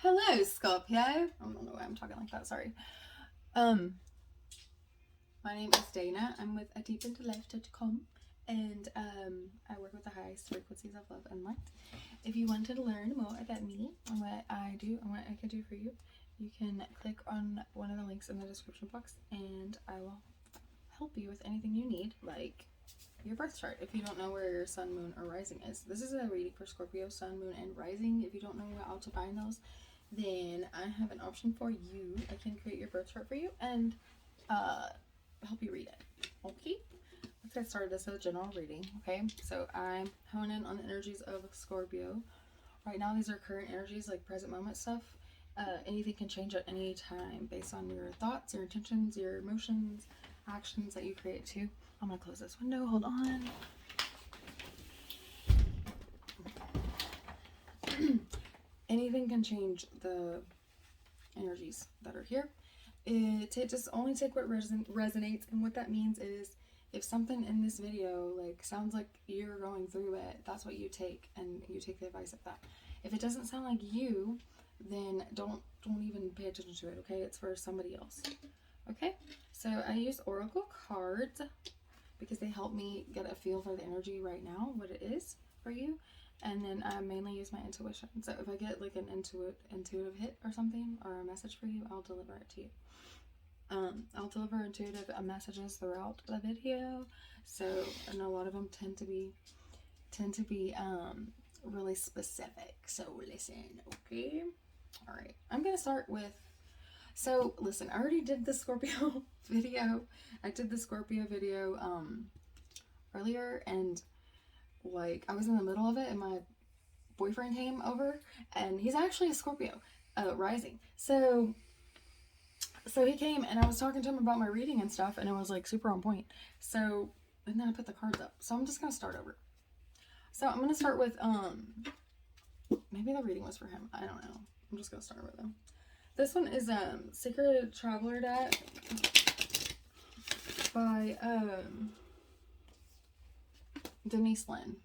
Hello, Scorpio. I don't know why I'm talking like that, sorry. My name is Dana. I'm with adeepintolife.com and I work with the highest frequencies of love and light. If you wanted to learn more about me and what I do and what I can do for you, you can click on one of the links in the description box and I will help you with anything you need, like your birth chart. If you don't know where your sun, moon, or rising is, this is a reading for Scorpio, sun, moon, and rising. If you don't know how to find those, then I have an option for you. I can create your birth chart for you and help you read it. Okay, let's get started. This is a general reading. Okay, so I'm honing in on the energies of Scorpio. Right now, these are current energies, like present moment stuff. Anything can change at any time based on your thoughts, your intentions, your emotions, actions that you create too. I'm gonna close this window. Hold on. Anything can change the energies that are here. Just only take what resonates, and what that means is if something in this video like sounds like you're going through it, that's what you take, and you take the advice of that. If it doesn't sound like you, then don't even pay attention to it. Okay, it's for somebody else. Okay, so I use oracle cards because they help me get a feel for the energy right now, what it is for you. And then I mainly use my intuition. So if I get like an intuitive hit or something, or a message for you, I'll deliver it to you. I'll deliver intuitive messages throughout the video. So, and a lot of them tend to be really specific. So listen, okay? All right, I'm gonna start with. So listen, I already did the Scorpio video. I did the Scorpio video earlier, and like I was in the middle of it and my boyfriend came over, and he's actually a Scorpio rising. So he came and I was talking to him about my reading and stuff, and it was like super on point. So, and then I put the cards up. So I'm just gonna start over. So I'm gonna start with maybe the reading was for him. I don't know. I'm just gonna start with him. This one is Secret Traveler deck by Denise Lynn.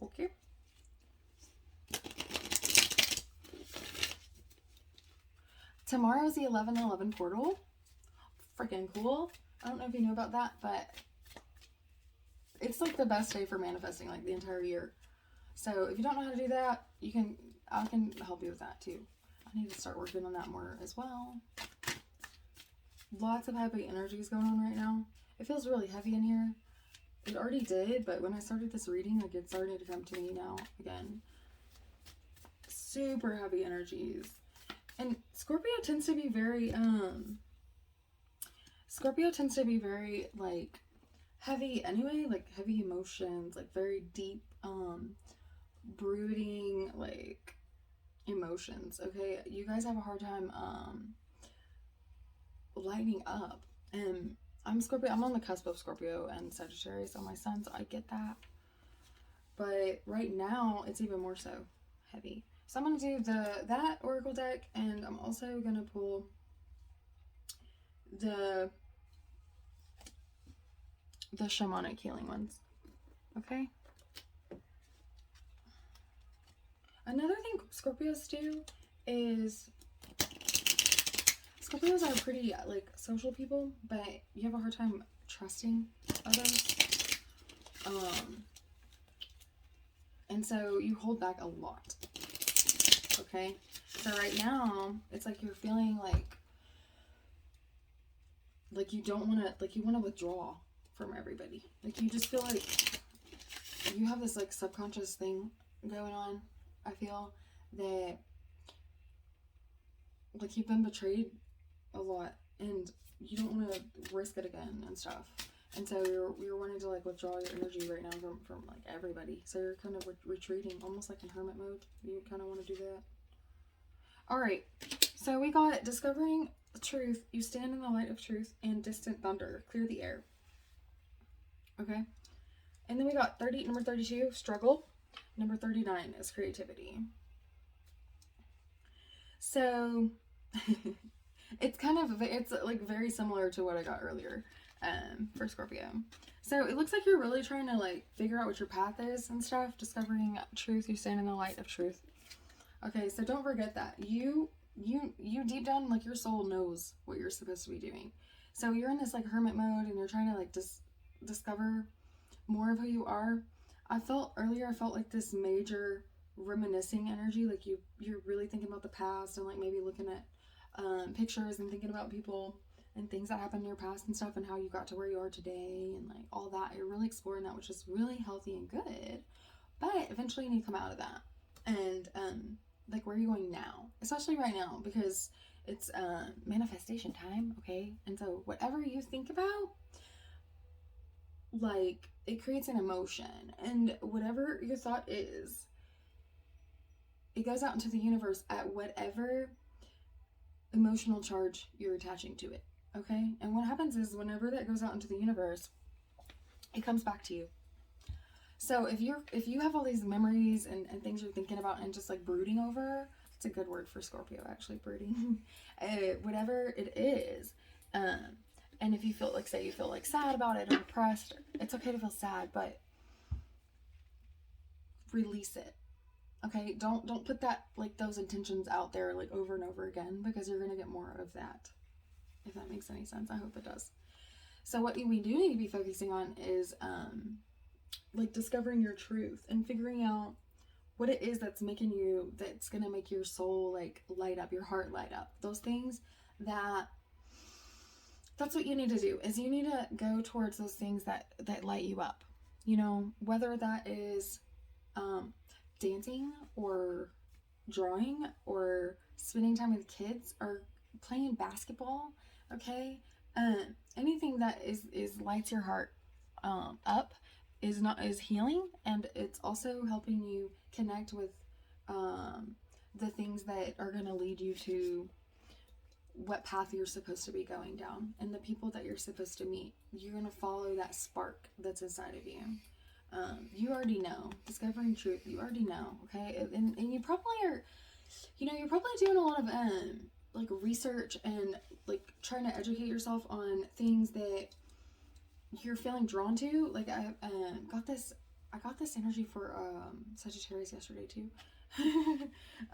Okay. Tomorrow's the 11/11 portal. Freaking cool. I don't know if you know about that, but it's like the best day for manifesting like the entire year. So if you don't know how to do that, I can help you with that too. I need to start working on that more as well. Lots of heavy energies going on right now. It feels really heavy in here. It already did, but when I started this reading, like it's starting to come to me now again. Super heavy energies. And Scorpio tends to be very like heavy anyway, like heavy emotions, like very deep, brooding, like emotions. Okay, you guys have a hard time lighting up. And I'm Scorpio. I'm on the cusp of Scorpio and Sagittarius on my sun, so I get that. But right now, it's even more so heavy. So I'm gonna do that oracle deck, and I'm also gonna pull the shamanic healing ones. Okay. Another thing Scorpios do is Scorpios are pretty like social people, but you have a hard time trusting others. And so you hold back a lot. Okay? So right now, it's like you're feeling like you don't want to, like you want to withdraw from everybody. Like you just feel like you have this like subconscious thing going on. I feel that like you've been betrayed a lot and you don't want to risk it again and stuff. And so you're wanting to like withdraw your energy right now from like everybody. So you're kind of retreating, almost like in hermit mode. You kind of want to do that. All right. So we got discovering truth. You stand in the light of truth, and distant thunder. Clear the air. Okay. And then we got number 32, struggle. Number 39 is creativity. So it's like very similar to what I got earlier for Scorpio. So it looks like you're really trying to like figure out what your path is and stuff, discovering truth. You stand in the light of truth. Okay, so don't forget that. You deep down, like, your soul knows what you're supposed to be doing. So you're in this, like, hermit mode, and you're trying to, like, discover more of who you are. I felt like this major reminiscing energy, like you're really thinking about the past, and like maybe looking at pictures and thinking about people and things that happened in your past and stuff, and how you got to where you are today, and like all that. You're really exploring that, which is really healthy and good. But eventually you need to come out of that. And like, where are you going now? Especially right now, because it's manifestation time, okay? And so whatever you think about, like, it creates an emotion, and whatever your thought is, it goes out into the universe at whatever emotional charge you're attaching to it, okay? And what happens is, whenever that goes out into the universe, it comes back to you. So if you have all these memories and things you're thinking about and just like brooding over, it's a good word for Scorpio, actually, brooding. Whatever it is, and if you feel like, say you feel like sad about it or depressed, it's okay to feel sad, but release it. Okay, don't put that, like, those intentions out there like over and over again, because you're gonna get more of that. If that makes any sense, I hope it does. So what we do need to be focusing on is like discovering your truth and figuring out what it is that's gonna make your soul like light up, your heart light up. Those things that's what you need to do, is you need to go towards those things that light you up. You know, whether that is dancing or drawing or spending time with kids or playing basketball, okay? Anything that is lights your heart up is healing, and it's also helping you connect with the things that are going to lead you to what path you're supposed to be going down, and the people that you're supposed to meet. You're going to follow that spark that's inside of you. You already know. Discovering truth, you already know, okay? And you probably are, you're probably doing a lot of like research and like trying to educate yourself on things that you're feeling drawn to. Like, I got this energy for Sagittarius yesterday too.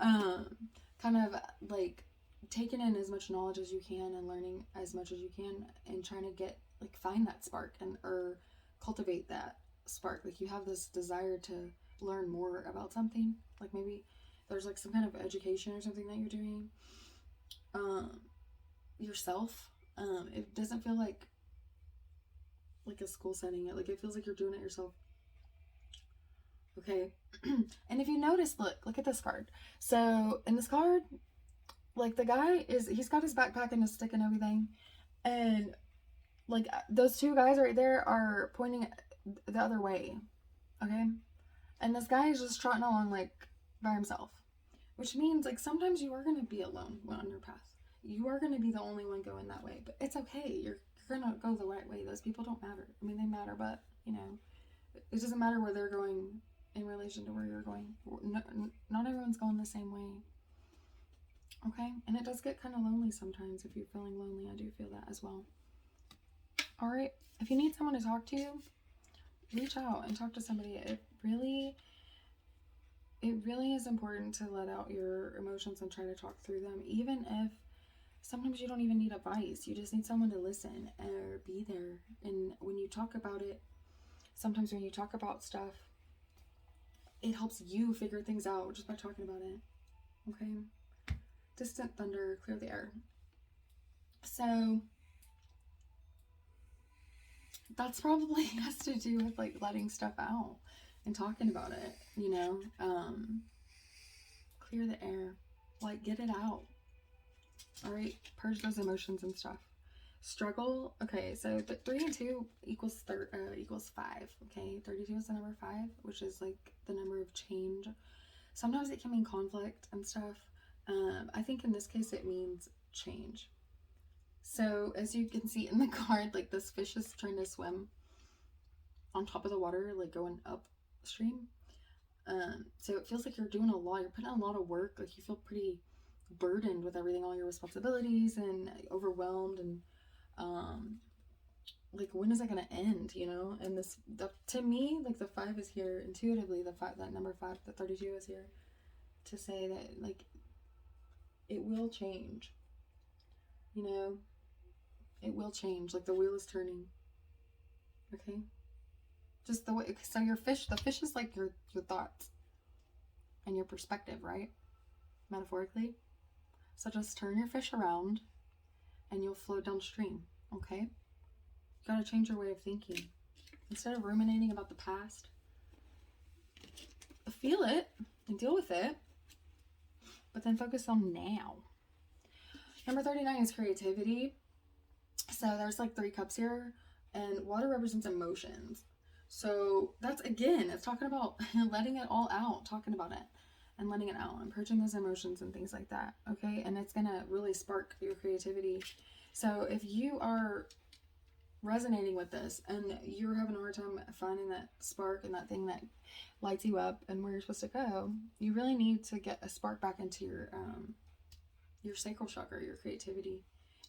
Kind of like taking in as much knowledge as you can and learning as much as you can, and trying to get, like, find that spark or cultivate that spark. Like, you have this desire to learn more about something, like maybe there's like some kind of education or something that you're doing yourself. It doesn't feel like a school setting. Like, it feels like you're doing it yourself, okay? And if you notice, look at this card. So in this card, like, the guy he's got his backpack and his stick and everything, and like those two guys right there are pointing the other way, okay? And this guy is just trotting along like by himself, which means like sometimes you are going to be alone on your path. You are going to be the only one going that way, but it's okay. You're going to go the right way. Those people don't matter. I mean, they matter, but it doesn't matter where they're going in relation to where you're going. Not everyone's going the same way, okay? And it does get kind of lonely sometimes. If you're feeling lonely, I do feel that as well. All right, if you need someone to talk to, reach out and talk to somebody. It really is important to let out your emotions and try to talk through them, even if sometimes you don't even need advice. You just need someone to listen or be there. And when you talk about it, sometimes when you talk about stuff, it helps you figure things out just by talking about it, okay? Distant thunder, clear the air. So that's probably has to do with like letting stuff out and talking about it, clear the air, like, get it out. All right, purge those emotions and stuff. Struggle, okay, so the 3 and 2 equals 5, okay? 32 is the number 5, which is like the number of change. Sometimes it can mean conflict and stuff. I think in this case it means change. So as you can see in the card, like, this fish is trying to swim on top of the water, like going upstream. So it feels like you're doing a lot. You're putting in a lot of work. Like, you feel pretty burdened with everything, all your responsibilities, and overwhelmed, and like, when is that gonna end? And to me, like, the 5 is here intuitively. That number 5, the 32 is here. to say that, like, it will change. You know, it will change. Like, the wheel is turning. Okay? Just the way, so the fish is like your thoughts and your perspective, right? Metaphorically. So just turn your fish around and you'll float downstream, okay? You gotta change your way of thinking. Instead of ruminating about the past, feel it and deal with it, but then focus on now. Number 39 is creativity. So there's like 3 cups here, and water represents emotions. So that's, again, it's talking about letting it all out, talking about it and letting it out and purging those emotions and things like that, okay? And it's gonna really spark your creativity. So if you are resonating with this and you're having a hard time finding that spark and that thing that lights you up and where you're supposed to go, you really need to get a spark back into your sacral chakra, your creativity.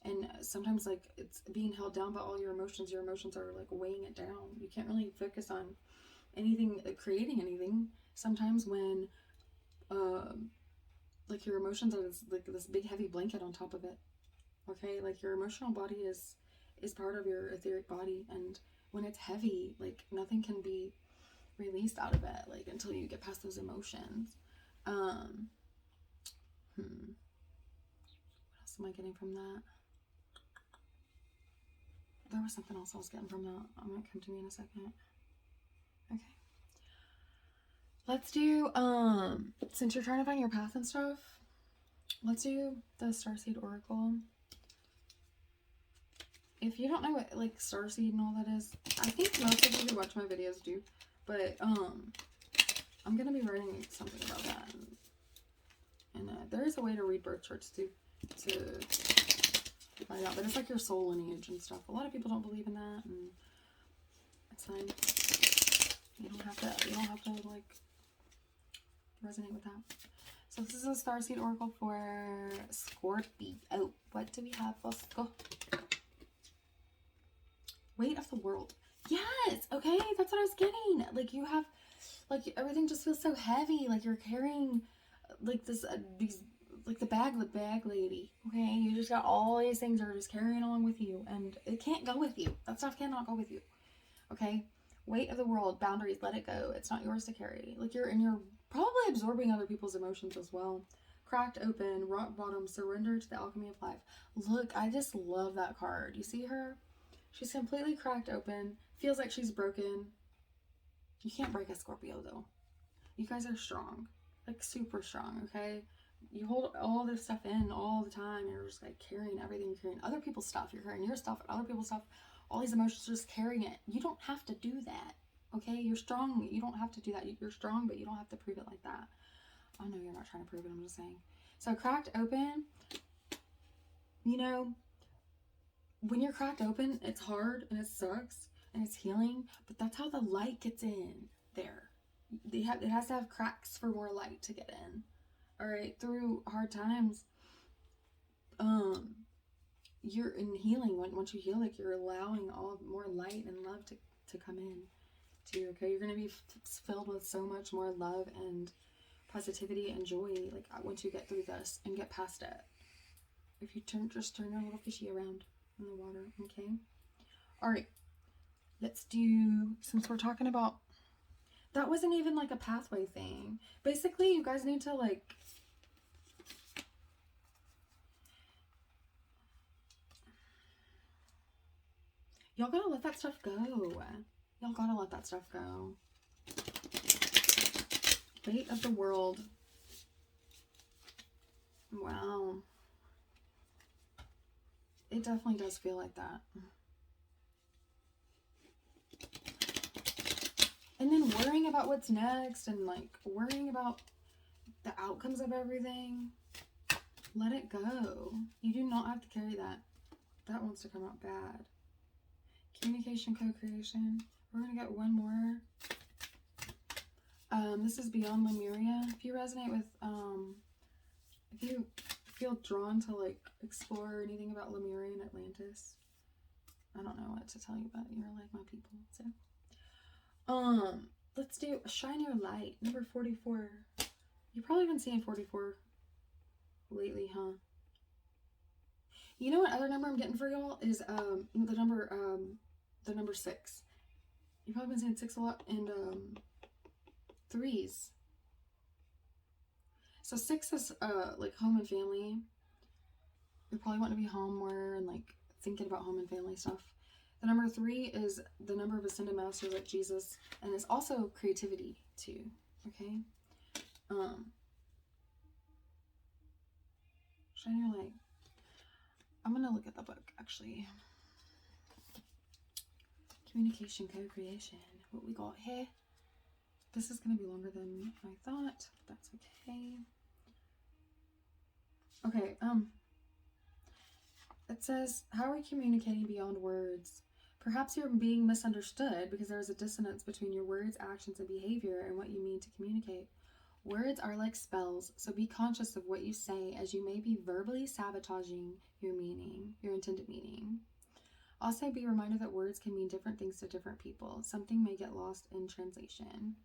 And sometimes, like, it's being held down by all your emotions. Your emotions are like weighing it down. You can't really focus on anything, creating anything. Sometimes when like, your emotions are like this big heavy blanket on top of it, okay? Like, your emotional body is part of your etheric body, and when it's heavy, like, nothing can be released out of it, like, until you get past those emotions. What else am I getting from that? There was something else I was getting from that. I'm gonna come to me in a second. Okay. Let's do, since you're trying to find your path and stuff, let's do the Starseed Oracle. If you don't know what, like, Starseed and all that is, I think most of you who watch my videos do, but, I'm gonna be writing something about that. And there is a way to read birth charts to find out, but it's like your soul lineage and stuff. A lot of people don't believe in that, and it's fine. You don't have to like resonate with that. So this is a Starseed Oracle for Scorpio. Oh, what do we have for Scorpio? Weight of the world. Yes, okay, that's what I was getting. Like, you have, like, everything just feels so heavy. Like, you're carrying, like, this, these, like, the bag lady. Okay, you just got all these things that are just carrying along with you, and it can't go with you. That stuff cannot go with you. Okay, weight of the world, boundaries, let it go. It's not yours to carry. Like, you're probably absorbing other people's emotions as well. Cracked open, rock bottom, surrender to the alchemy of life. Look, I just love that card. You see her? She's completely cracked open. Feels like she's broken. You can't break a Scorpio, though. You guys are strong. Like, super strong, okay? You hold all this stuff in all the time. You're just, like, carrying everything. You're carrying other people's stuff. You're carrying your stuff and other people's stuff. All these emotions, just carrying it. You don't have to do that, okay? You're strong. You don't have to do that. You're strong, but you don't have to prove it like that. I know you're not trying to prove it. I'm just saying. So, cracked open, you know, when you're cracked open, it's hard and it sucks and it's healing, but that's how the light gets in there. It has to have cracks for more light to get in. All right, through hard times, you're in healing. Once you heal, like, you're allowing all more light and love to come in to you. Okay, you're gonna be filled with so much more love and positivity and joy. Like, once you get through this and get past it, if you just turn your little fishy around in the water, okay? All right, let's do, since we're talking about, that wasn't even like a pathway thing. Basically, you guys need to, like, y'all gotta let that stuff go. Y'all gotta let that stuff go. Weight of the world. Wow. It definitely does feel like that. And then worrying about what's next and, like, worrying about the outcomes of everything. Let it go. You do not have to carry that. That wants to come out bad. Communication, co-creation. We're going to get one more. This is Beyond Lemuria. If you resonate with, if you feel drawn to, like, explore anything about Lemuria and Atlantis, I don't know what to tell you, but you're like my people, so. Let's do Shine Your Light, number 44. You've probably been seeing 44 lately, huh? You know what other number I'm getting for y'all is the number 6. You've probably been saying 6 a lot, and 3s. So 6 is like home and family. You're probably wanting to be home more and like thinking about home and family stuff. The number 3 is the number of ascended masters like Jesus, and it's also creativity too. Okay. Shine your light. I'm gonna look at the book actually. Communication, co-creation. What we got here. This is gonna be longer than I thought. That's okay. Okay. It says, how are we communicating beyond words? Perhaps you're being misunderstood because there is a dissonance between your words, actions, and behavior and what you mean to communicate. Words are like spells, so be conscious of what you say, as you may be verbally sabotaging your meaning, your intended meaning. Also, be reminded that words can mean different things to different people. Something may get lost in translation.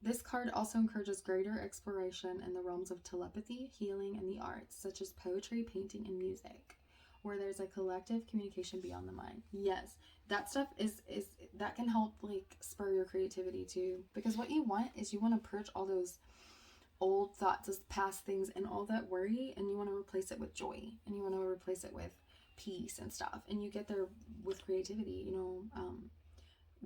This card also encourages greater exploration in the realms of telepathy, healing, and the arts, such as poetry, painting, and music, where there's a collective communication beyond the mind. Yes, that stuff is that can help like spur your creativity too, because what you want is you want to purge all those old thoughts as past things and all that worry, and you want to replace it with joy, and you want to replace it with peace and stuff, and you get there with creativity.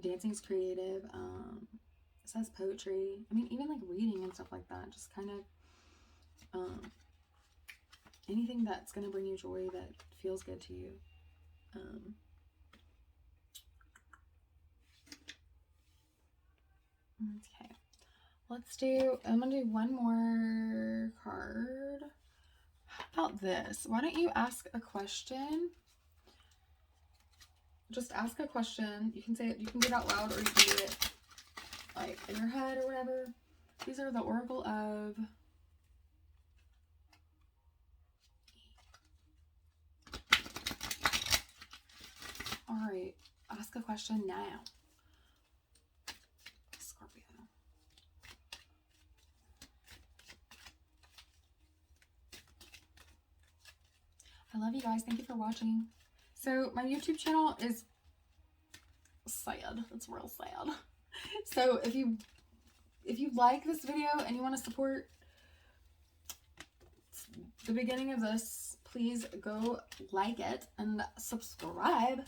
Dancing's creative. It says poetry. I mean, even like reading and stuff like that. Just kind of anything that's going to bring you joy, that feels good to you. Okay. I'm going to do one more card. How about this? Why don't you ask a question? Just ask a question. You can say it, you can get it out loud, or you can do it like in your head or whatever. These are the Oracle of Alright, ask a question now. Scorpio. I love you guys. Thank you for watching. So my YouTube channel is sad. It's real sad. So if you like this video and you want to support the beginning of this, please go like it and subscribe.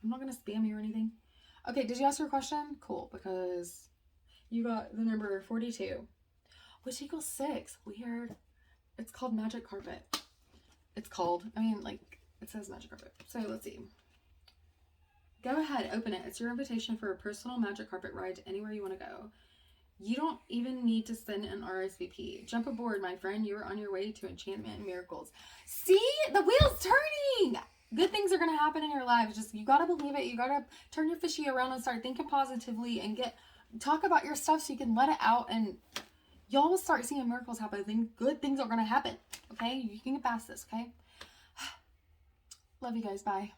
I'm not going to spam you or anything. Okay, did you ask your question? Cool, because you got the number 42, which equals 6. Weird. It's called Magic Carpet. It's called, it says Magic Carpet. So let's see. Go ahead, open it. It's your invitation for a personal magic carpet ride to anywhere you want to go. You don't even need to send an RSVP. Jump aboard, my friend. You are on your way to enchantment and miracles. See? The wheel's turning! Good things are going to happen in your lives. Just, you got to believe it. You got to turn your fishy around and start thinking positively and talk about your stuff so you can let it out, and y'all will start seeing miracles happen. Good things are going to happen. Okay? You can get past this, okay? Love you guys. Bye.